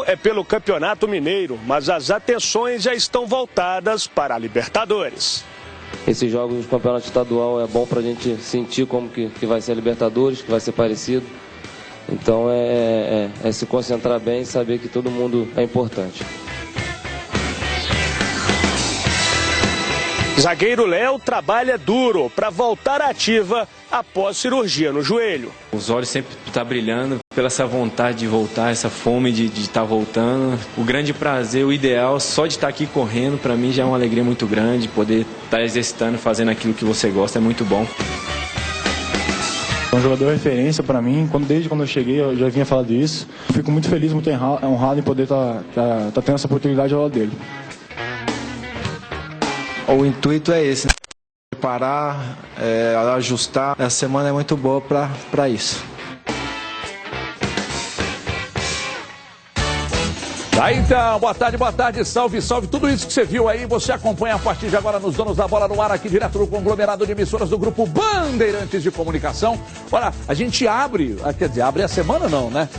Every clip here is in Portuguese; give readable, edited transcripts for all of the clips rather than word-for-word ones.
é pelo Campeonato Mineiro, mas as atenções já estão voltadas para a Libertadores. Esses jogos do Campeonato Estadual é bom para a gente sentir como que vai ser a Libertadores, que vai ser parecido. Então é se concentrar bem e saber que todo mundo é importante. Zagueiro Léo trabalha duro para voltar à ativa após cirurgia no joelho. Os olhos sempre estão brilhando pela essa vontade de voltar, essa fome de estar voltando. O grande prazer, o ideal, só de estar aqui correndo, para mim já é uma alegria muito grande. Poder estar exercitando, fazendo aquilo que você gosta é muito bom. É um jogador de referência para mim. Desde quando eu cheguei, eu já vinha falando disso. Fico muito feliz, muito honrado em poder estar tendo essa oportunidade ao lado dele. O intuito é esse, né? Parar, ajustar. Essa semana é muito boa para isso. Aí então, boa tarde, salve, salve. Tudo isso que você viu aí, você acompanha a partir de agora nos Donos da Bola no Ar, aqui direto do conglomerado de emissoras do Grupo Bandeirantes de Comunicação. Olha, a gente abre a semana não, né?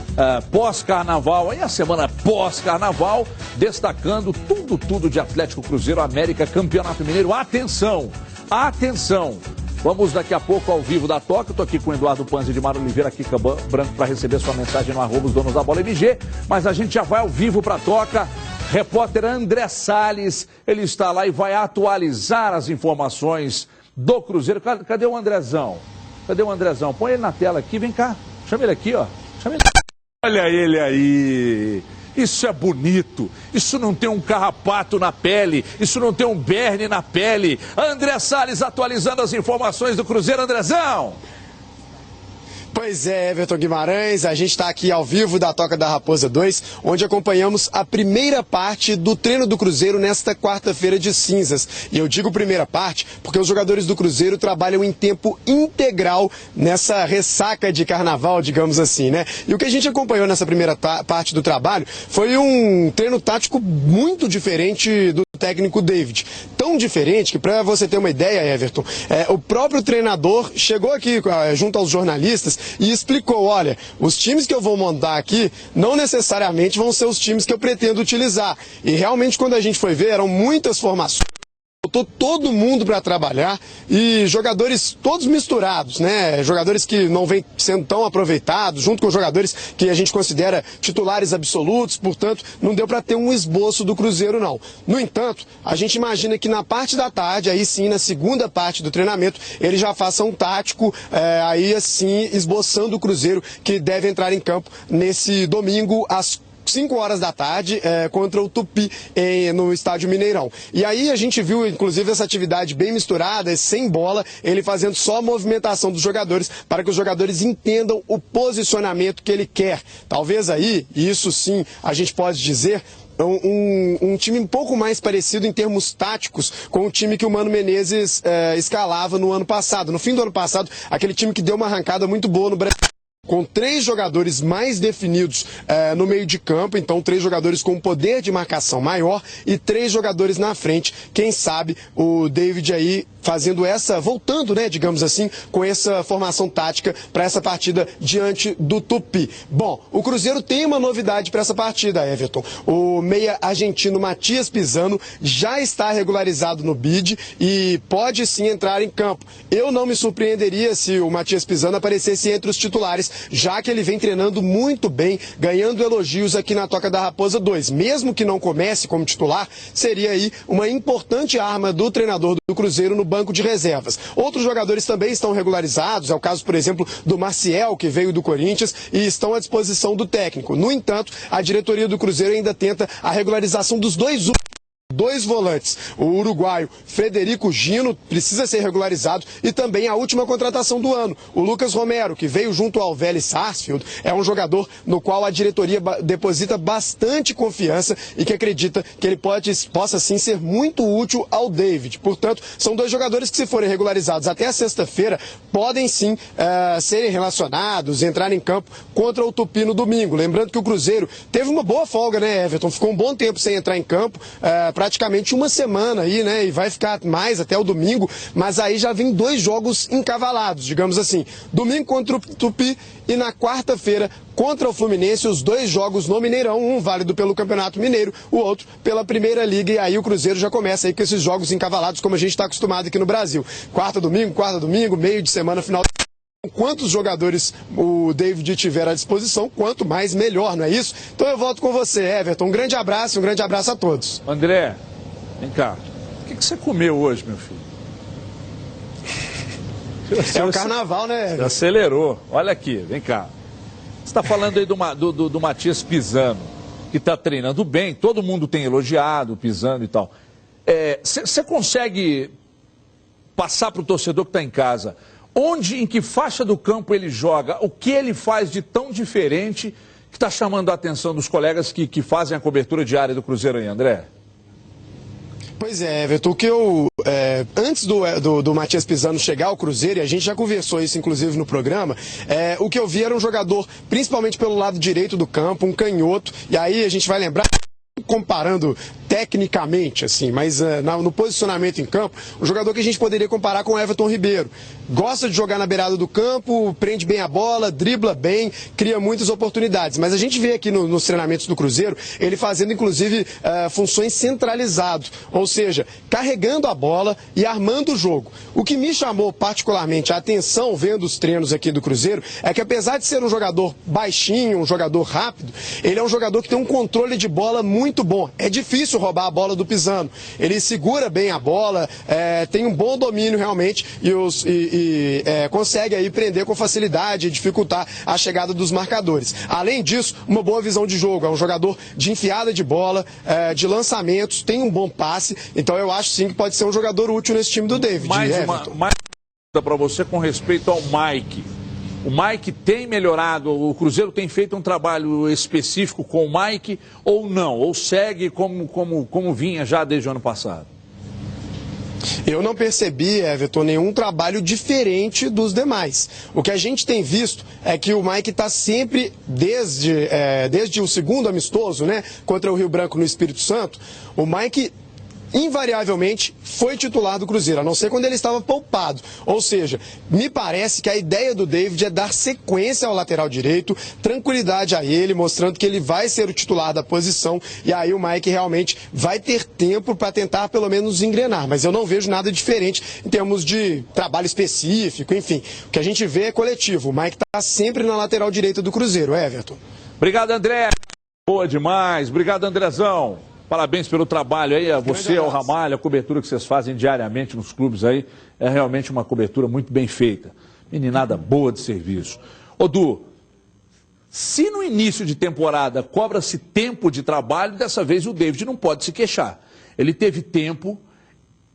Pós-carnaval, aí a semana pós-carnaval, destacando tudo de Atlético, Cruzeiro, América, Campeonato Mineiro. Atenção! Vamos daqui a pouco ao vivo da Toca. Estou aqui com o Eduardo Panzi de Mário Oliveira, aqui Branco, para receber sua mensagem no @os Donos da Bola MG. Mas a gente já vai ao vivo para a Toca. Repórter André Salles, ele está lá e vai atualizar as informações do Cruzeiro. Cadê o Andrezão? Põe ele na tela aqui, vem cá. Chama ele aqui, ó. Olha ele aí. Isso é bonito, isso não tem um carrapato na pele, isso não tem um berne na pele. André Salles atualizando as informações do Cruzeiro. Andrezão! Pois é, Everton Guimarães, a gente está aqui ao vivo da Toca da Raposa 2, onde acompanhamos a primeira parte do treino do Cruzeiro nesta quarta-feira de cinzas. E eu digo primeira parte porque os jogadores do Cruzeiro trabalham em tempo integral nessa ressaca de carnaval, digamos assim, né? E o que a gente acompanhou nessa primeira parte do trabalho foi um treino tático muito diferente do técnico David. Tão diferente que, para você ter uma ideia, Everton, o próprio treinador chegou aqui junto aos jornalistas e explicou, olha, os times que eu vou montar aqui não necessariamente vão ser os times que eu pretendo utilizar. E realmente, quando a gente foi ver, eram muitas formações. Botou todo mundo para trabalhar e jogadores todos misturados, né? Jogadores que não vêm sendo tão aproveitados, junto com jogadores que a gente considera titulares absolutos, portanto, não deu para ter um esboço do Cruzeiro, não. No entanto, a gente imagina que na parte da tarde, aí sim, na segunda parte do treinamento, ele já faça um tático, aí assim, esboçando o Cruzeiro, que deve entrar em campo nesse domingo às 5 horas da tarde, contra o Tupi no estádio Mineirão. E aí a gente viu, inclusive, essa atividade bem misturada, sem bola, ele fazendo só a movimentação dos jogadores, para que os jogadores entendam o posicionamento que ele quer. Talvez aí, e isso sim a gente pode dizer, um time um pouco mais parecido em termos táticos com o time que o Mano Menezes escalava no ano passado. No fim do ano passado, aquele time que deu uma arrancada muito boa no Brasil, com 3 jogadores mais definidos no meio de campo, então 3 jogadores com um poder de marcação maior e 3 jogadores na frente. Quem sabe o David aí voltando, né, digamos assim, com essa formação tática para essa partida diante do Tupi. Bom, o Cruzeiro tem uma novidade para essa partida, Everton. O meia argentino Matias Pisano já está regularizado no BID e pode sim entrar em campo. Eu não me surpreenderia se o Matias Pisano aparecesse entre os titulares, já que ele vem treinando muito bem, ganhando elogios aqui na Toca da Raposa 2. Mesmo que não comece como titular, seria aí uma importante arma do treinador do Cruzeiro no banco de reservas. Outros jogadores também estão regularizados, é o caso, por exemplo, do Maciel, que veio do Corinthians, e estão à disposição do técnico. No entanto, a diretoria do Cruzeiro ainda tenta a regularização dos dois volantes. O uruguaio Federico Gino precisa ser regularizado e também a última contratação do ano, o Lucas Romero, que veio junto ao Vélez Sarsfield, é um jogador no qual a diretoria deposita bastante confiança e que acredita que ele possa sim ser muito útil ao David. Portanto, são 2 jogadores que, se forem regularizados até a sexta-feira, podem sim serem relacionados, entrar em campo contra o Tupi no domingo. Lembrando que o Cruzeiro teve uma boa folga, né, Everton? Ficou um bom tempo sem entrar em campo, praticamente uma semana aí, né? E vai ficar mais até o domingo, mas aí já vem 2 jogos encavalados, digamos assim. Domingo contra o Tupi e na quarta-feira contra o Fluminense, os 2 jogos no Mineirão, um válido pelo Campeonato Mineiro, o outro pela Primeira Liga, e aí o Cruzeiro já começa aí com esses jogos encavalados, como a gente está acostumado aqui no Brasil. Quarta, domingo, meio de semana, final de semana. Quantos jogadores o David tiver à disposição, quanto mais melhor, não é isso? Então eu volto com você, Everton. Um grande abraço a todos. André, vem cá. O que você comeu hoje, meu filho? É o carnaval, né, Everton? Acelerou. Olha aqui, vem cá. Você está falando aí do Matias Pisano, que está treinando bem, todo mundo tem elogiado o Pisano e tal. Você consegue passar para o torcedor que está em casa onde, em que faixa do campo ele joga, o que ele faz de tão diferente que está chamando a atenção dos colegas que fazem a cobertura diária do Cruzeiro aí, André? Pois é, Everton, o que eu... antes do Matias Pisano chegar ao Cruzeiro, e a gente já conversou isso inclusive no programa, o que eu vi era um jogador, principalmente pelo lado direito do campo, um canhoto, e aí a gente vai lembrar... comparando tecnicamente, assim, mas no posicionamento em campo, um jogador que a gente poderia comparar com o Everton Ribeiro. Gosta de jogar na beirada do campo, prende bem a bola, dribla bem, cria muitas oportunidades. Mas a gente vê aqui nos treinamentos do Cruzeiro, ele fazendo inclusive funções centralizado, ou seja, carregando a bola e armando o jogo. O que me chamou particularmente a atenção vendo os treinos aqui do Cruzeiro é que apesar de ser um jogador baixinho, um jogador rápido, ele é um jogador que tem um controle de bola muito bom. É difícil roubar a bola do Pisano. Ele segura bem a bola, tem um bom domínio realmente e consegue aí prender com facilidade e dificultar a chegada dos marcadores. Além disso, uma boa visão de jogo. É um jogador de enfiada de bola, de lançamentos, tem um bom passe. Então eu acho sim que pode ser um jogador útil nesse time do David. Mais uma pergunta para você com respeito ao Mike. O Mike tem melhorado, o Cruzeiro tem feito um trabalho específico com o Mike ou não? Ou segue como vinha já desde o ano passado? Eu não percebi, Everton, nenhum trabalho diferente dos demais. O que a gente tem visto é que o Mike está sempre, desde o segundo amistoso, né, contra o Rio Branco no Espírito Santo, o Mike... invariavelmente foi titular do Cruzeiro, a não ser quando ele estava poupado. Ou seja, me parece que a ideia do David é dar sequência ao lateral direito, tranquilidade a ele, mostrando que ele vai ser o titular da posição, e aí o Mike realmente vai ter tempo para tentar pelo menos engrenar. Mas eu não vejo nada diferente em termos de trabalho específico, enfim. O que a gente vê é coletivo. O Mike está sempre na lateral direita do Cruzeiro, Everton. Obrigado, André. Boa demais. Obrigado, Andrezão. Parabéns pelo trabalho aí, a você, ao Ramalho, a cobertura que vocês fazem diariamente nos clubes aí, é realmente uma cobertura muito bem feita. Meninada boa de serviço. Ô Du, se no início de temporada cobra-se tempo de trabalho, dessa vez o David não pode se queixar. Ele teve tempo,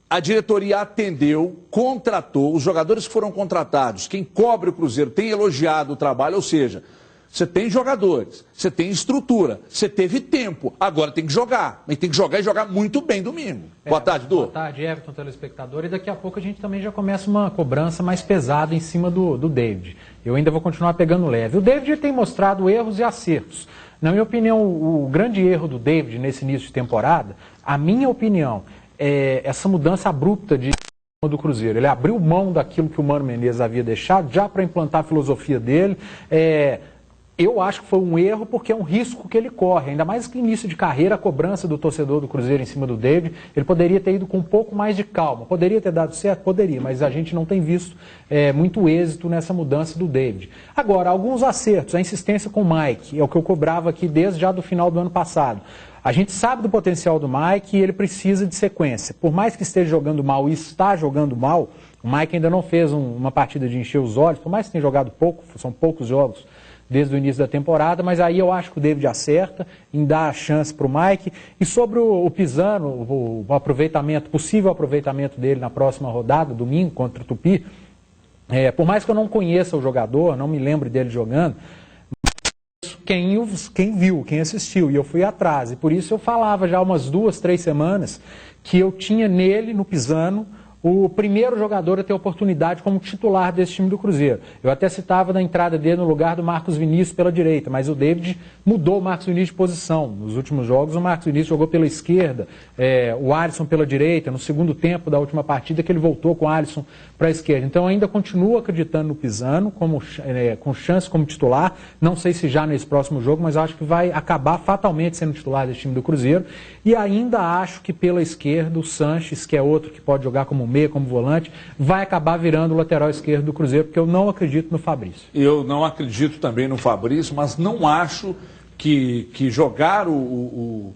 a diretoria atendeu, contratou, os jogadores que foram contratados, quem cobre o Cruzeiro tem elogiado o trabalho, ou seja... Você tem jogadores, você tem estrutura, você teve tempo, agora tem que jogar. Mas tem que jogar e jogar muito bem domingo. Boa tarde, Du. Boa tarde, Everton, telespectador. E daqui a pouco a gente também já começa uma cobrança mais pesada em cima do David. Eu ainda vou continuar pegando leve. O David tem mostrado erros e acertos. Na minha opinião, o grande erro do David nesse início de temporada, a minha opinião, é essa mudança abrupta do Cruzeiro. Ele abriu mão daquilo que o Mano Menezes havia deixado já para implantar a filosofia dele. Eu acho que foi um erro porque é um risco que ele corre, ainda mais que início de carreira, a cobrança do torcedor do Cruzeiro em cima do David, ele poderia ter ido com um pouco mais de calma. Poderia ter dado certo? Poderia, mas a gente não tem visto muito êxito nessa mudança do David. Agora, alguns acertos, a insistência com o Mike, é o que eu cobrava aqui desde já do final do ano passado. A gente sabe do potencial do Mike e ele precisa de sequência. Por mais que esteja jogando mal e está jogando mal, o Mike ainda não fez uma partida de encher os olhos, por mais que tenha jogado pouco, são poucos jogos desde o início da temporada, mas aí eu acho que o David acerta em dar a chance para o Mike. E sobre o Pisano, o aproveitamento, possível aproveitamento dele na próxima rodada, domingo, contra o Tupi, por mais que eu não conheça o jogador, não me lembre dele jogando, quem viu, quem assistiu, e eu fui atrás. E por isso eu falava já umas 2, 3 semanas que eu tinha nele, no Pisano, o primeiro jogador a ter oportunidade como titular desse time do Cruzeiro. Eu até citava da entrada dele no lugar do Marcos Vinícius pela direita, mas o David mudou o Marcos Vinícius de posição. Nos últimos jogos, o Marcos Vinícius jogou pela esquerda, o Alisson pela direita. No segundo tempo da última partida, que ele voltou com o Alisson para a esquerda. Então, eu ainda continuo acreditando no Pisano, com chance como titular. Não sei se já nesse próximo jogo, mas acho que vai acabar fatalmente sendo titular desse time do Cruzeiro. E ainda acho que pela esquerda, o Sanches, que é outro que pode jogar como meia, como volante, vai acabar virando o lateral esquerdo do Cruzeiro, porque eu não acredito no Fabrício. Eu não acredito também no Fabrício, mas não acho que jogar o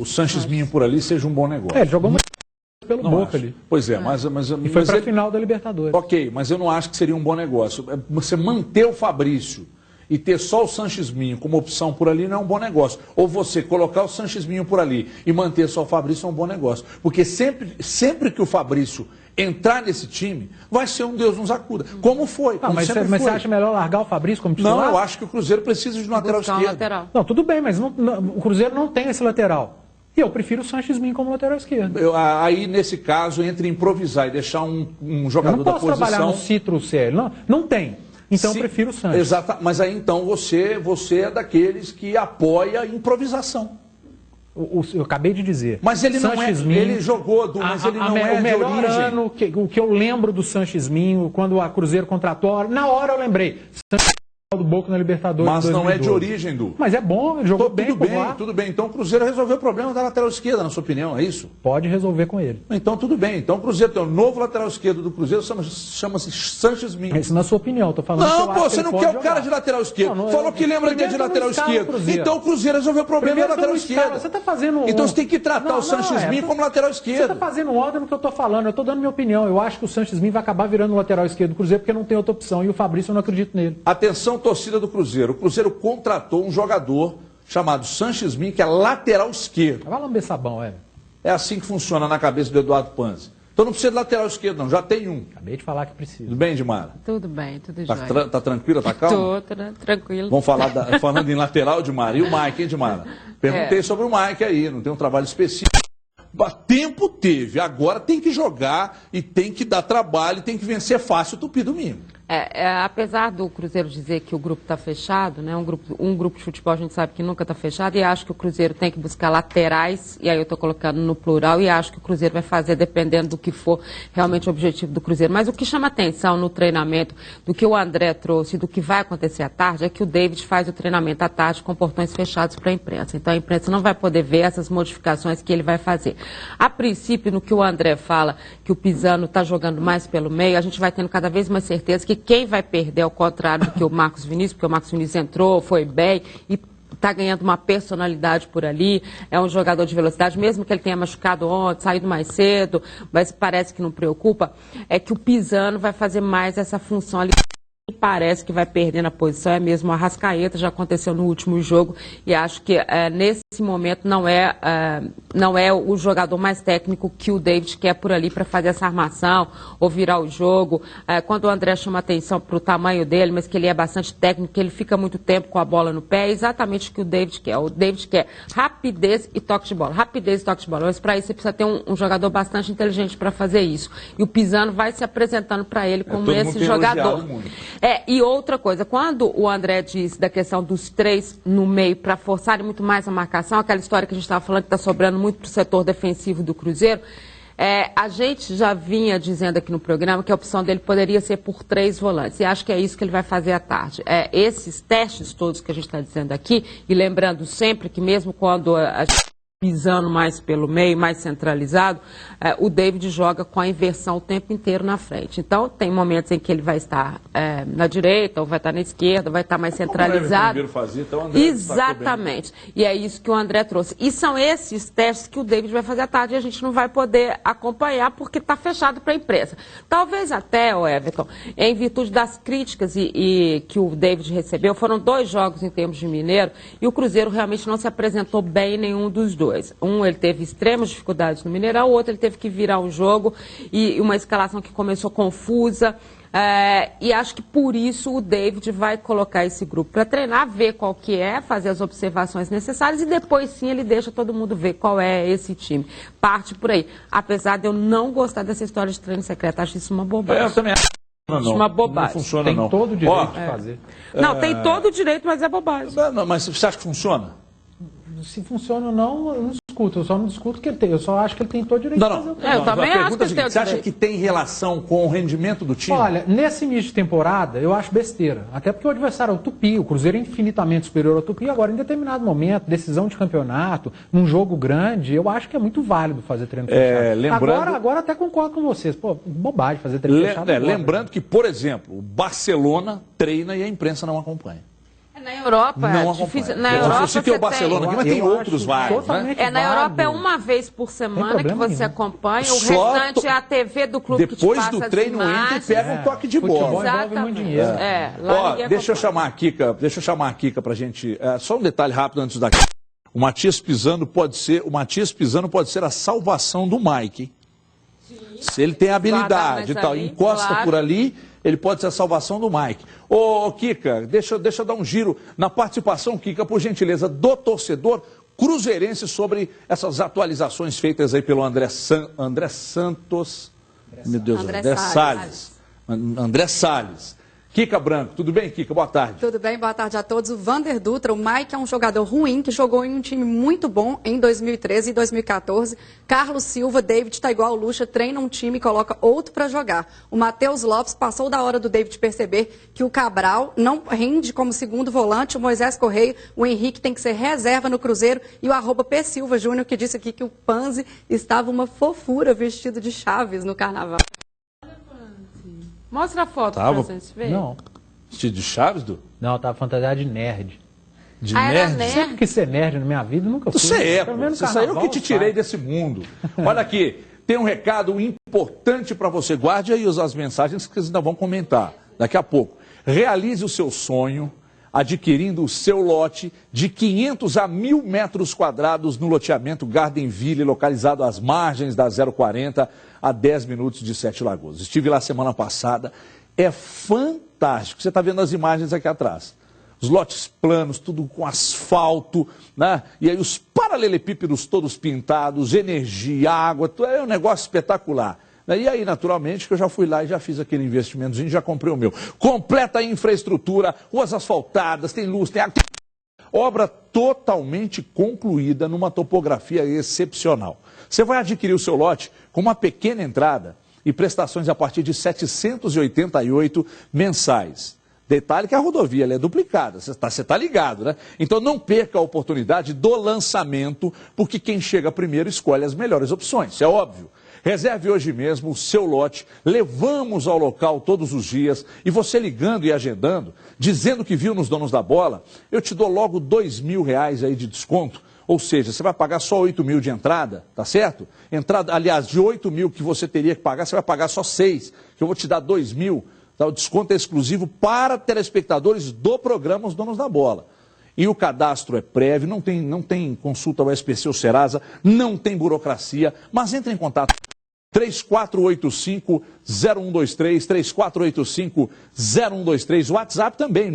Sanches Minho por ali seja um bom negócio. Ele jogou muito pelo não Boca acho. ali. Pois é, mas e foi para a final da Libertadores. Ok, mas eu não acho que seria um bom negócio. Você manter o Fabrício e ter só o Sanches Minho como opção por ali não é um bom negócio. Ou você colocar o Sanches Minho por ali e manter só o Fabrício é um bom negócio. Porque sempre que o Fabrício entrar nesse time, vai ser um Deus nos acuda. Como foi? Como mas você acha melhor largar o Fabrício como titular? Não, eu acho que o Cruzeiro precisa de um lateral esquerdo. Não, tudo bem, mas o Cruzeiro não tem esse lateral. E eu prefiro o Sanches Minho como lateral esquerdo. Aí, nesse caso, entre improvisar e deixar um jogador da posição... Eu não posso trabalhar no Citro Célio. Não tem. Então eu prefiro o Sanches. Exato, mas aí então você é daqueles que apoia a improvisação. Eu acabei de dizer. Mas ele não é, ele jogou, mas ele não é de origem. O melhor ano, o que eu lembro do Sanches Minho, quando a Cruzeiro contratou, na hora eu lembrei. Do Boca na Libertadores. Mas não é de origem, Du. Mas é bom, ele jogou bem. Tudo bem. Então o Cruzeiro resolveu o problema da lateral esquerda, na sua opinião, é isso? Pode resolver com ele. Então tudo bem. Então o Cruzeiro tem o novo lateral esquerdo do Cruzeiro, chama-se Sanches Minho. Isso na sua opinião, tô falando. Não, pô, você não quer o cara de lateral esquerdo. Falou que lembra dele de lateral esquerdo. Então o Cruzeiro resolveu o problema da lateral esquerda. Você tá fazendo Então você tem que tratar o Sanches Minho como lateral esquerdo. Você tá fazendo ordem no que eu tô falando. Eu tô dando minha opinião. Eu acho que o Sanches Minho vai acabar virando o lateral esquerdo do Cruzeiro porque não tem outra opção. E o Fabrício eu não acredito nele. Atenção, torcida do Cruzeiro. O Cruzeiro contratou um jogador chamado Sanches Minho, que é lateral esquerdo. Vai lamber sabão, É assim que funciona na cabeça do Eduardo Panzi. Então não precisa de lateral esquerdo, não. Já tem um. Acabei de falar que precisa. Tudo bem, Dimara? Tudo bem, tudo jóia. Tá tranquila, tá calma? Tô tranquilo. Vamos falar falando em lateral, Dimara. E o Mike, hein, Dimara? Perguntei sobre o Mike aí, não tem um trabalho específico. Tempo teve, agora tem que jogar e tem que dar trabalho e tem que vencer fácil o Tupi domingo. Apesar do Cruzeiro dizer que o grupo está fechado, né, um grupo de futebol a gente sabe que nunca está fechado, e acho que o Cruzeiro tem que buscar laterais, e aí eu estou colocando no plural, e acho que o Cruzeiro vai fazer dependendo do que for realmente o objetivo do Cruzeiro. Mas o que chama atenção no treinamento, do que o André trouxe, do que vai acontecer à tarde, é que o David faz o treinamento à tarde com portões fechados para a imprensa. Então a imprensa não vai poder ver essas modificações que ele vai fazer. A princípio, no que o André fala, que o Pisano está jogando mais pelo meio, a gente vai tendo cada vez mais certeza que quem vai perder, ao contrário do que o Marcos Vinícius, porque o Marcos Vinícius entrou, foi bem e está ganhando uma personalidade por ali, é um jogador de velocidade, mesmo que ele tenha machucado ontem, saído mais cedo, mas parece que não preocupa, é que o Pisano vai fazer mais essa função ali. Parece que vai perder na posição, é mesmo o Arrascaeta, já aconteceu no último jogo, e acho que nesse momento não é o jogador mais técnico que o David quer por ali para fazer essa armação ou virar o jogo. Quando o André chama atenção para o tamanho dele, mas que ele é bastante técnico, que ele fica muito tempo com a bola no pé, é exatamente o que o David quer. O David quer rapidez e toque de bola. Rapidez e toque de bola. Mas para isso você precisa ter um jogador bastante inteligente para fazer isso. E o Pisano vai se apresentando para ele como esse jogador. E outra coisa, quando o André diz da questão dos três no meio para forçarem muito mais a marcação, aquela história que a gente estava falando que está sobrando muito para o setor defensivo do Cruzeiro, a gente já vinha dizendo aqui no programa que a opção dele poderia ser por 3 volantes, e acho que é isso que ele vai fazer à tarde. Esses testes todos que a gente está dizendo aqui, e lembrando sempre que mesmo quando a gente pisando mais pelo meio, mais centralizado, o David joga com a inversão o tempo inteiro na frente. Então, tem momentos em que ele vai estar na direita, ou vai estar na esquerda, vai estar mais centralizado. Fazia, então o André exatamente. E é isso que o André trouxe. E são esses testes que o David vai fazer à tarde e a gente não vai poder acompanhar porque está fechado para a imprensa. Talvez até, Everton, em virtude das críticas e que o David recebeu, foram 2 jogos em termos de Mineiro, e o Cruzeiro realmente não se apresentou bem em nenhum dos dois. Um, ele teve extremas dificuldades no Mineirão, o outro ele teve que virar um jogo e uma escalação que começou confusa. E acho que por isso o David vai colocar esse grupo para treinar, ver qual que é, fazer as observações necessárias e depois sim ele deixa todo mundo ver qual é esse time. Parte por aí. Apesar de eu não gostar dessa história de treino secreto, acho isso uma bobagem. Eu também acho. Não, uma bobagem. Não funciona, tem não. todo o direito de fazer. Não, tem todo o direito, mas é bobagem. Não, mas você acha que funciona? Se funciona ou não, eu não discuto. Eu só não discuto que ele tem. Eu só acho que ele tem todo o direito de fazer o que eu também acho que ele tem o Você acha direito. que tem relação com o rendimento do time? Olha, nesse início de temporada, eu acho besteira. Até porque o adversário é o Tupi. O Cruzeiro é infinitamente superior ao Tupi. Agora, em determinado momento, decisão de campeonato, num jogo grande, eu acho que é muito válido fazer treino fechado. Lembrando... Agora até concordo com vocês. Pô, bobagem fazer treino fechado. Lembrando que, por exemplo, o Barcelona treina e a imprensa não acompanha. Na Europa não é difícil. Na Europa, você tem o Barcelona aqui, mas tem outros vários, né? Na Europa é uma vez por semana que você acompanha, o restante é a TV do clube que te depois passa do treino entra e pega um toque de bola. Exatamente. Deixa eu chamar a Kika pra gente. Só um detalhe rápido antes daqui. O Matias Pisano pode ser a salvação do Mike. Sim. Se ele tem habilidade e tal, encosta por ali, ele pode ser a salvação do Mike. Ô, Kika, deixa eu dar um giro na participação, Kika, por gentileza, do torcedor cruzeirense sobre essas atualizações feitas aí pelo André Santos. Meu Deus, André Salles. André Salles. Kika Branco, tudo bem, Kika? Boa tarde. Tudo bem, boa tarde a todos. O Vander Dutra, o Mike é um jogador ruim que jogou em um time muito bom em 2013 e 2014. Carlos Silva, David está igual ao Lucha, treina um time e coloca outro para jogar. O Matheus Lopes passou da hora do David perceber que o Cabral não rende como segundo volante, o Moisés Correia, o Henrique tem que ser reserva no Cruzeiro e o @P Silva Júnior que disse aqui que o Panzi estava uma fofura vestido de Chaves no carnaval. Mostra a foto pra vocês verem. Não. Vestido de Chaves, Du? Não, tava fantasiado de nerd. De nerd? Sempre quis ser nerd na minha vida, nunca fui. Você saiu que te tirei desse mundo. Olha aqui, tem um recado importante para você. Guarde aí as mensagens que vocês ainda vão comentar daqui a pouco. Realize o seu sonho adquirindo o seu lote de 500 a 1.000 metros quadrados no loteamento Gardenville, localizado às margens da 040, a 10 minutos de Sete Lagoas. Estive lá semana passada, é fantástico. Você está vendo as imagens aqui atrás. Os lotes planos, tudo com asfalto, né? E aí os paralelepípedos todos pintados, energia, água, é um negócio espetacular. E aí, naturalmente, que eu já fui lá e já fiz aquele investimentozinho, já comprei o meu. Completa a infraestrutura, ruas asfaltadas, tem luz, tem água. Obra totalmente concluída numa topografia excepcional. Você vai adquirir o seu lote com uma pequena entrada e prestações a partir de R$ 788 mensais. Detalhe que a rodovia ela é duplicada, você está ligado, né? Então não perca a oportunidade do lançamento, porque quem chega primeiro escolhe as melhores opções, isso é óbvio. Reserve hoje mesmo o seu lote, levamos ao local todos os dias e você ligando e agendando, dizendo que viu nos Donos da Bola, eu te dou logo R$2.000 aí de desconto, ou seja, você vai pagar só 8.000 de entrada, tá certo? Entrada, aliás, de 8.000 que você teria que pagar, você vai pagar só 6, que eu vou te dar 2.000, tá? O desconto é exclusivo para telespectadores do programa Os Donos da Bola. E o cadastro é prévio, não tem consulta ao SPC ou Serasa, não tem burocracia, mas entre em contato. 3485-0123, 3485-0123, WhatsApp também,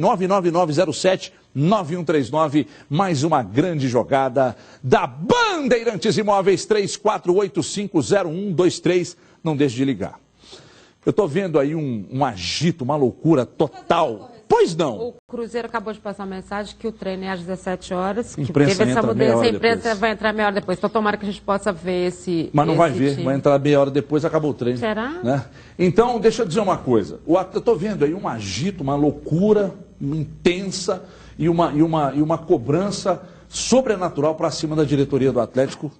99907-9139, mais uma grande jogada da Bandeirantes Imóveis, 3485-0123, não deixe de ligar. Eu estou vendo aí um agito, uma loucura total. Pois não. O Cruzeiro acabou de passar uma mensagem que o treino é às 17 horas, que imprensa teve essa mudança, a imprensa depois. vai entrar meia hora depois. Então tomara que a gente possa ver esse... Mas não vai ver, time. vai entrar meia hora depois, acabou o treino. Será? Né? Então, deixa eu dizer uma coisa. Eu estou vendo aí um agito, uma loucura intensa e uma cobrança sobrenatural para cima da diretoria do Atlético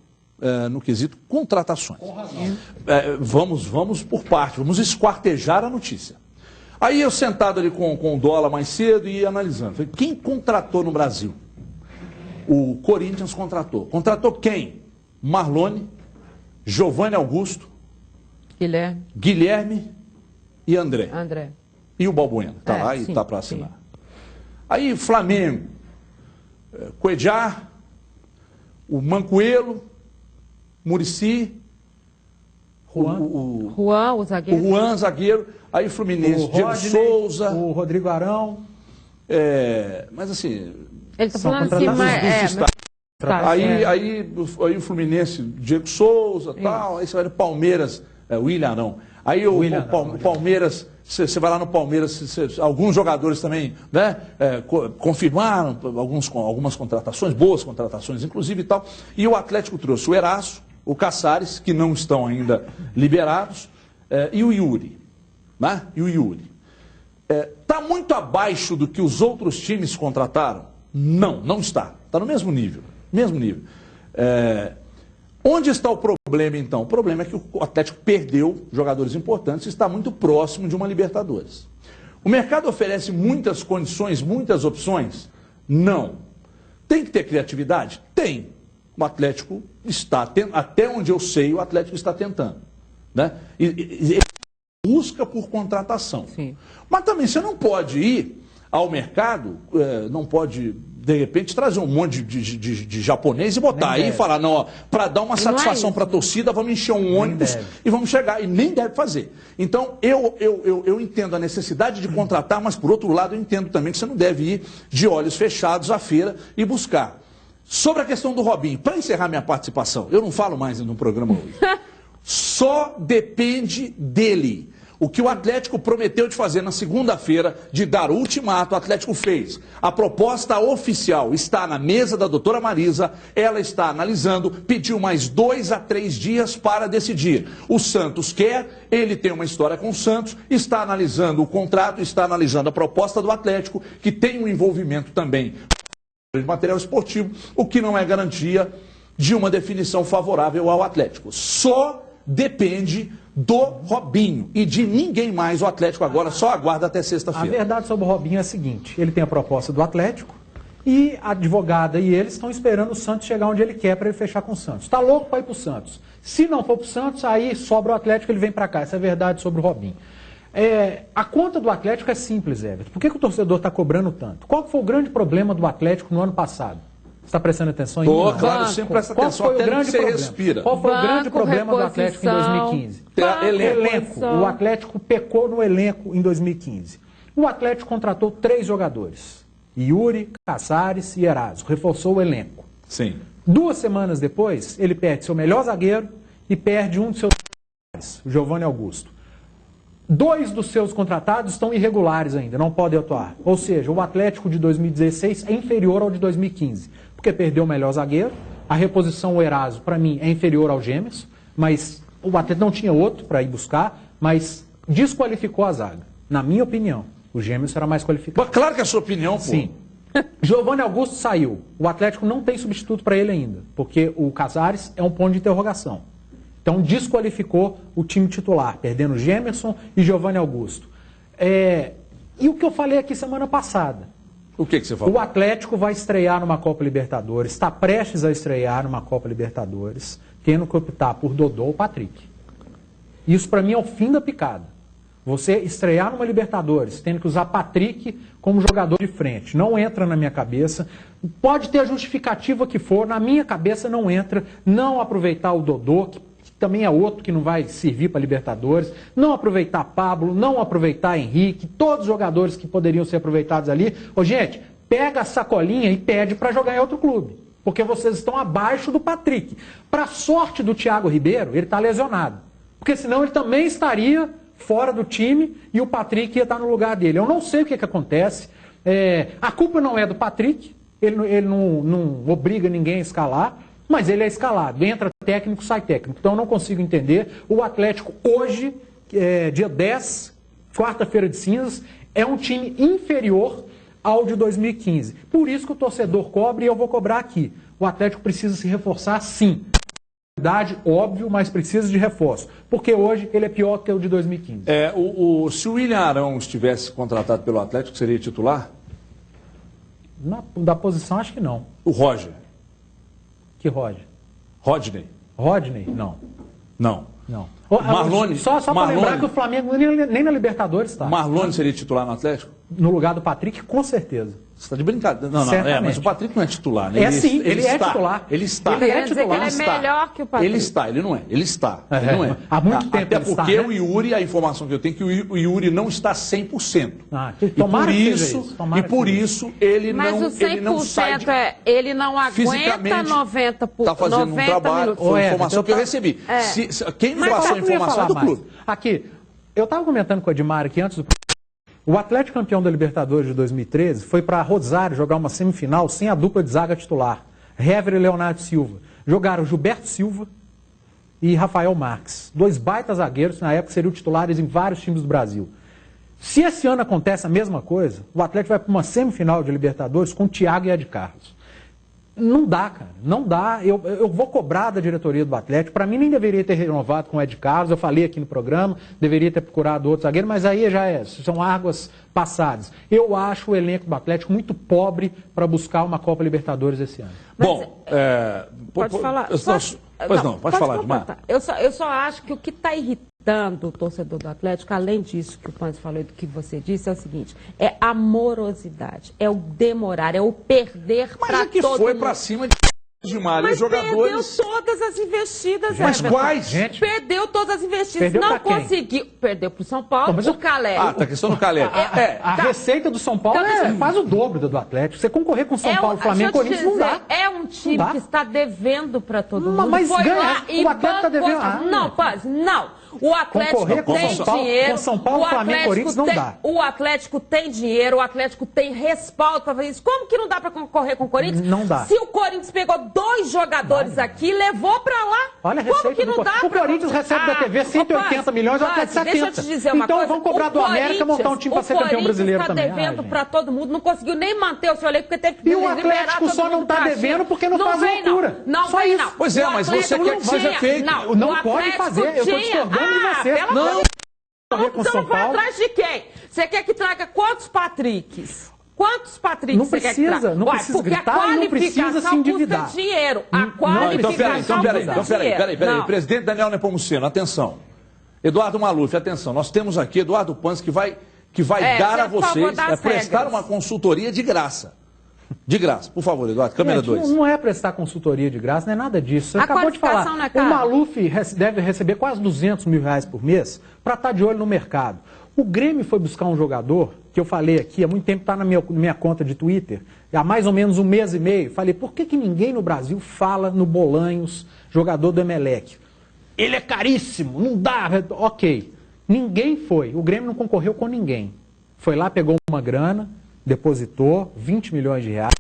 no quesito contratações. Com razão. Vamos por parte, vamos esquartejar a notícia. Aí eu sentado ali com o Dólar mais cedo e analisando. Falei, quem contratou no Brasil? O Corinthians contratou. Contratou quem? Marlone, Giovanni Augusto, Guilherme e André. E o Balbuena. Está lá e está para assinar. Sim. Aí Flamengo, Cuejar, o Mancoelho, Muricy, Juan, o zagueiro. O Juan, zagueiro. Aí o Fluminense, Diego Souza. O Rodrigo Arão. Mas assim... Ele está falando assim, mas... Aí o Fluminense, Diego Souza, tal. Aí você vai no Palmeiras, William Arão. Aí o Palmeiras... Você vai lá no Palmeiras, alguns jogadores também, né, confirmaram algumas contratações, boas contratações inclusive e tal. E o Atlético trouxe o Eraso, o Caçares, que não estão ainda liberados, e o Yuri. Né? E o Yuri. Está muito abaixo do que os outros times contrataram? Não está. Está no mesmo nível. Onde está o problema, então? O problema é que o Atlético perdeu jogadores importantes e está muito próximo de uma Libertadores. O mercado oferece muitas condições, muitas opções? Não. Tem que ter criatividade? Tem. O Atlético está, até onde eu sei, o Atlético está tentando. Né? E busca por contratação. Sim. Mas também você não pode ir ao mercado, não pode... de repente trazer um monte de japonês e botar aí e falar, não, para dar uma satisfação para a torcida, vamos encher um ônibus e vamos chegar. E nem deve fazer. Então, eu entendo a necessidade de contratar, mas por outro lado eu entendo também que você não deve ir de olhos fechados à feira e buscar. Sobre a questão do Robinho, para encerrar minha participação, eu não falo mais no programa hoje. Só depende dele. O que o Atlético prometeu de fazer na segunda-feira, de dar o ultimato, o Atlético fez. A proposta oficial está na mesa da doutora Marisa, ela está analisando, pediu mais 2 a 3 dias para decidir. O Santos quer, ele tem uma história com o Santos, está analisando o contrato, está analisando a proposta do Atlético, que tem um envolvimento também de material esportivo, o que não é garantia de uma definição favorável ao Atlético. Só depende do Robinho e de ninguém mais. O Atlético agora só aguarda até sexta-feira. A verdade sobre o Robinho é a seguinte: ele tem a proposta do Atlético e a advogada e eles estão esperando o Santos chegar onde ele quer para ele fechar com o Santos. Está louco para ir para o Santos. Se não for para o Santos, aí sobra o Atlético, ele vem para cá. Essa é a verdade sobre o Robinho. A conta do Atlético é simples, Everton. Por que o torcedor está cobrando tanto? Qual foi o grande problema do Atlético no ano passado? Você está prestando atenção em mim? Claro, sempre presta atenção, até no que você respira. Qual foi o grande problema do Atlético em 2015? Elenco. O Atlético pecou no elenco em 2015. O Atlético contratou 3 jogadores. Yuri, Caçares e Eraso. Reforçou o elenco. Sim. 2 semanas depois, ele perde seu melhor zagueiro e perde um de seus jogadores, o Giovanni Augusto. 2 dos seus contratados estão irregulares ainda, não podem atuar. Ou seja, o Atlético de 2016 é inferior ao de 2015, porque perdeu o melhor zagueiro. A reposição, o Eraso, para mim, é inferior ao Gêmeos, mas o Atlético não tinha outro para ir buscar, mas desqualificou a zaga. Na minha opinião, o Gêmeos era mais qualificado. Mas claro que é a sua opinião, pô. Sim. Giovanni Augusto saiu. O Atlético não tem substituto para ele ainda, porque o Casares é um ponto de interrogação. Então desqualificou o time titular, perdendo Gemerson e Giovanni Augusto. E o que eu falei aqui semana passada? O que você falou? O Atlético vai estrear numa Copa Libertadores, está prestes a estrear numa Copa Libertadores, tendo que optar por Dodô ou Patrick. Isso para mim é o fim da picada. Você estrear numa Libertadores, tendo que usar Patrick como jogador de frente. Não entra na minha cabeça. Pode ter a justificativa que for, na minha cabeça não entra. Não aproveitar o Dodô, que também é outro que não vai servir para Libertadores, não aproveitar Pablo, não aproveitar Henrique, todos os jogadores que poderiam ser aproveitados ali. Gente, pega a sacolinha e pede para jogar em outro clube, porque vocês estão abaixo do Patrick. Para sorte do Thiago Ribeiro, ele está lesionado, porque senão ele também estaria fora do time e o Patrick ia estar no lugar dele. Eu não sei o que acontece, a culpa não é do Patrick, ele não obriga ninguém a escalar, mas ele é escalado, entra técnico, sai técnico. Então eu não consigo entender. O Atlético hoje, dia 10, quarta-feira de cinzas, é um time inferior ao de 2015. Por isso que o torcedor cobra e eu vou cobrar aqui. O Atlético precisa se reforçar sim. Verdade, óbvio, mas precisa de reforço. Porque hoje ele é pior que o de 2015. Se o William Arão estivesse contratado pelo Atlético, seria titular? Da posição, acho que não. O Roger? Que Roger? Rodney? Rodney? Não. Não. Não. Marlone, Só para lembrar que o Flamengo nem na Libertadores está. Marlone seria titular no Atlético? No lugar do Patrick, com certeza. Você está de brincadeira. Não, mas o Patrick não é titular, né? Ele é titular. Ele está. Ele é titular. Ele é melhor que o Patrick. Ele está, ele não é. Ele está. Ele não é. Há muito tempo Até ele porque está, né? o Yuri, a informação que eu tenho é que o Yuri não está 100%. Tomara e que seja isso. E por isso ele mas não, o 100% ele não sai de... ele não aguenta 90%. Está fazendo um trabalho, foi a informação que eu recebi. Quem me passou a informação é do clube. Aqui, eu estava comentando com o Edmar aqui antes do... O Atlético campeão da Libertadores de 2013 foi para Rosário jogar uma semifinal sem a dupla de zaga titular. Hever e Leonardo Silva. Jogaram Gilberto Silva e Rafael Marques. 2 baitas zagueiros que na época seriam titulares em vários times do Brasil. Se esse ano acontece a mesma coisa, o Atlético vai para uma semifinal de Libertadores com o Thiago e Ed Carlos. Não dá, cara. Não dá. Eu vou cobrar da diretoria do Atlético. Para mim, nem deveria ter renovado com o Ed Carlos. Eu falei aqui no programa, deveria ter procurado outro zagueiro, mas aí são águas passadas. Eu acho o elenco do Atlético muito pobre para buscar uma Copa Libertadores esse ano. Bom, pode falar. Pode falar, Edmar. Eu só acho que o que está irritando o torcedor do Atlético, além disso que o Panzi falou e do que você disse, é o seguinte: é a morosidade, é o demorar, é o perder para todo mundo. Mas foi para cima de Mário, os jogadores... perdeu todas as investidas. Mas quais? Perdeu todas as investidas. Perdeu não conseguiu. Perdeu para o São Paulo, o Caleri. Tá a questão do Caleri. A receita do São Paulo é quase o dobro do Atlético. Você concorrer com São Paulo, Flamengo, Corinthians, não dá. É um time que está devendo para todo mundo. Mas foi ganha, lá e o Atlético está devendo. Não, Paz, não. O Atlético tem dinheiro. Com São Paulo, Flamengo, Corinthians não dá. O Atlético tem dinheiro, o Atlético tem respaldo para fazer isso. Como que não dá para concorrer com o Corinthians? Não dá. Se o Corinthians pegou 2 jogadores aqui e levou para lá, olha a receita como que não dá? O Corinthians recebe da TV 180 milhões, o Atlético 70. Deixa eu te dizer uma então coisa. Vamos cobrar do América montar um time para ser campeão brasileiro também. O Corinthians está devendo para todo mundo, não conseguiu nem manter o seu elenco porque teve que liberar todo mundo. E o Atlético só não está devendo porque não faz loucura. Não vem, não. Pois é, mas você quer que seja feito. Não pode fazer, eu estou discordando de você. Você não vai atrás de quem? Você quer que traga quantos Patricks? Quantos Patricks não você precisa, quer que traga? Não precisa gritar e não precisa se endividar. Custa dinheiro. A qualificação custa dinheiro. Peraí. Presidente Daniel Nepomuceno, atenção. Eduardo Maluf, atenção. Nós temos aqui Eduardo Panzi que vai dar a vocês, prestar uma consultoria de graça. De graça, por favor, Eduardo, câmera 2. Não é prestar consultoria de graça, não é nada disso. Você acabou de falar. O Maluf deve receber quase 200 mil reais por mês para estar de olho no mercado. O Grêmio foi buscar um jogador, que eu falei aqui, há muito tempo está na minha conta de Twitter, há mais ou menos 1 mês e meio. Falei, por que ninguém no Brasil fala no Bolanhos, jogador do Emelec? Ele é caríssimo, não dá. Ok, ninguém foi. O Grêmio não concorreu com ninguém. Foi lá, pegou uma grana, depositou 20 milhões de reais,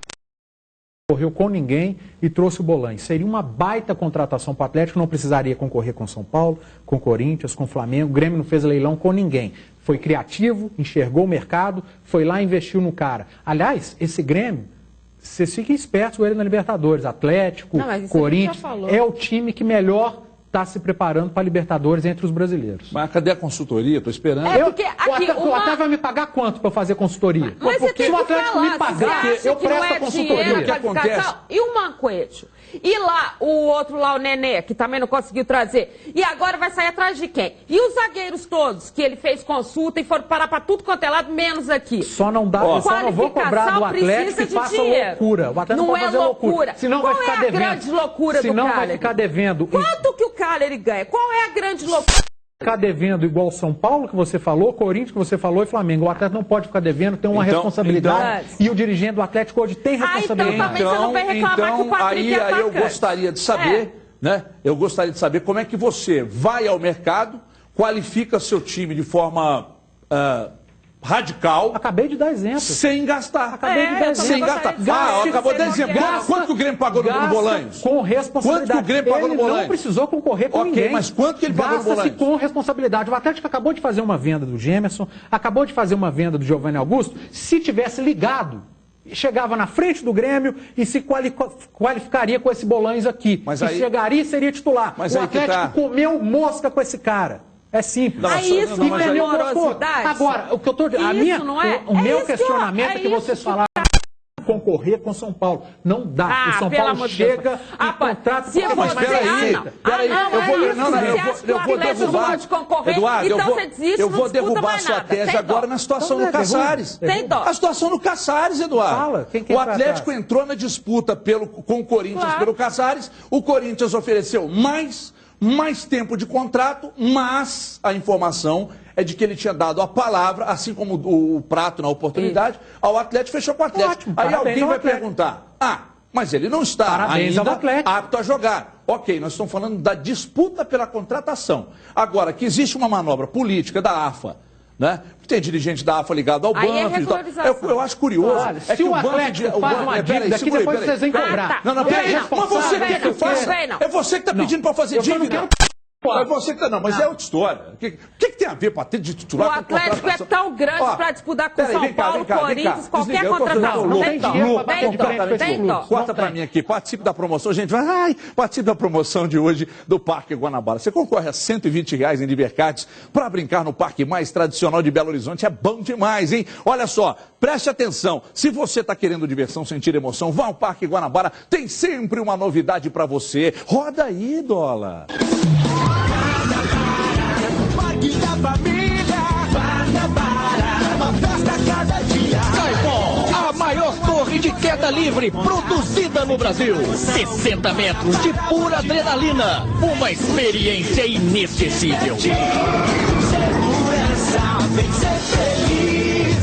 correu com ninguém e trouxe o Bolanhos. Seria uma baita contratação para o Atlético, não precisaria concorrer com São Paulo, com Corinthians, com Flamengo. O Grêmio não fez leilão com ninguém. Foi criativo, enxergou o mercado, foi lá e investiu no cara. Aliás, esse Grêmio, vocês fiquem espertos com ele na Libertadores. Atlético, Corinthians, é o time que melhor está se preparando para a Libertadores entre os brasileiros. Mas cadê a consultoria? Estou esperando. O Atlético vai me pagar quanto para eu fazer consultoria? Mas porque se o Atlético me pagar, eu presto a consultoria. O que acontece? E o Mancoecho? E lá, o outro lá, o Nenê, que também não conseguiu trazer. E agora vai sair atrás de quem? E os zagueiros todos, que ele fez consulta e foram parar para tudo quanto é lado, menos aqui. Só não dá, eu só não vou cobrar do Atlético que faça loucura. O Atlético não pode fazer loucura. Senão vai ficar devendo. Qual é a grande loucura do Caleri? Senão vai ficar devendo. Quanto que o Caleri ganha? Qual é a grande loucura? Ficar devendo igual São Paulo, que você falou, Corinthians, que você falou, e Flamengo. O Atlético não pode ficar devendo, tem uma responsabilidade. E o dirigente do Atlético hoje tem responsabilidade. Então, você não vai reclamar que o Patrick é aí eu gostaria de saber, né? Eu gostaria de saber como é que você vai ao mercado, qualifica seu time de forma radical. Acabei de dar exemplo. Sem gastar. Acabei de dar exemplo. Sem gastar. Acabou de dar exemplo. Quanto que o Grêmio pagou no Bolanhos? Com responsabilidade. Quanto que o Grêmio pagou no Bolanhos? Ele não precisou concorrer com ninguém. Mas quanto que ele pagou no Bolanhos? Gasta-se com responsabilidade. O Atlético acabou de fazer uma venda do Gemerson, acabou de fazer uma venda do Giovanni Augusto. Se tivesse ligado, chegava na frente do Grêmio e se qualificaria com esse Bolanhos aqui. E chegaria e seria titular. O Atlético comeu mosca com esse cara. É simples. Isso não é morosidade? Agora, o que eu estou dizendo, o meu questionamento é que vocês falaram concorrer com São Paulo. Não dá. O São Paulo chega e contrata... Se eu Mas peraí, eu vou derrubar... Eduardo, eu vou derrubar a sua tese agora na situação do Casares. A situação do Casares, Eduardo. O Atlético entrou na disputa com o Corinthians pelo Casares, o Corinthians ofereceu mais tempo de contrato, mas a informação é de que ele tinha dado a palavra, assim como o Prato na oportunidade, ao Atlético, fechou com o Atlético. Ótimo, aí alguém vai perguntar, mas ele não está ainda apto a jogar. Ok, nós estamos falando da disputa pela contratação. Agora, que existe uma manobra política da AFA, né? Tem dirigente da AFA ligado ao banco e tal. Eu acho curioso. Olha, se o Atlético faz uma dívida aqui, depois vocês vêm cobrar. Não, peraí. Mas você quer que eu faça? É você que está pedindo para fazer dívida. Mas você que não, mas é outra história. O que tem a ver para ter de titular? O Atlético é tão grande para disputar com São Paulo, Corinthians, qualquer contratação. Corta para mim aqui, participe da promoção. Gente, participe da promoção de hoje do Parque Guanabara. Você concorre a R$120 em Libercards para brincar no parque mais tradicional de Belo Horizonte. É bom demais, hein? Olha só, preste atenção. Se você está querendo diversão, sentir emoção, vá ao Parque Guanabara. Tem sempre uma novidade para você. Roda aí, Dólar. Parque da Família, Guanabara, uma festa cada dia. Saibom, a maior torre de queda livre produzida no Brasil. 60 metros de pura adrenalina, uma experiência inesquecível. Segurança, vem ser feliz.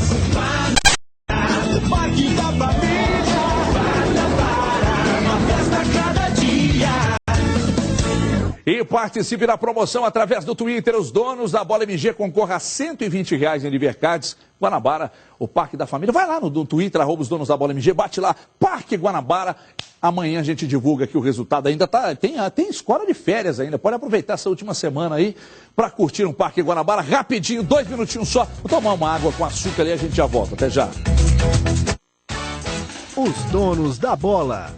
Parque da Família, Guanabara, uma festa cada dia. E participe da promoção através do Twitter. Os donos da Bola MG concorram a R$120 em Libercards. Guanabara, o Parque da Família. Vai lá no Twitter, @os donos da Bola MG, bate lá, Parque Guanabara. Amanhã a gente divulga aqui o resultado. Ainda tem escola de férias ainda. Pode aproveitar essa última semana aí para curtir um Parque Guanabara. Rapidinho, 2 minutinhos só. Vou tomar uma água com açúcar ali e a gente já volta. Até já. Os donos da bola.